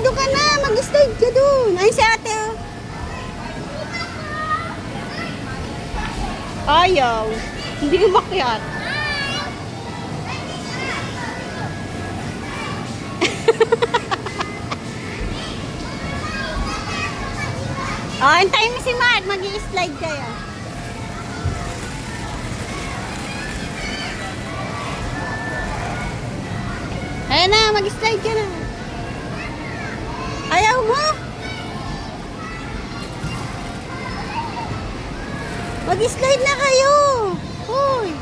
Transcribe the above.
doon ka na. Mag-slide ka doon. Ay, si ate, oh. Ayaw. Hindi umakyat. Oh, antayin mo si Matt. Mag-i-slide kayo. Ayan na, mag-slide ka na. Ayaw mo? Mag-slide na kayo. Hoy.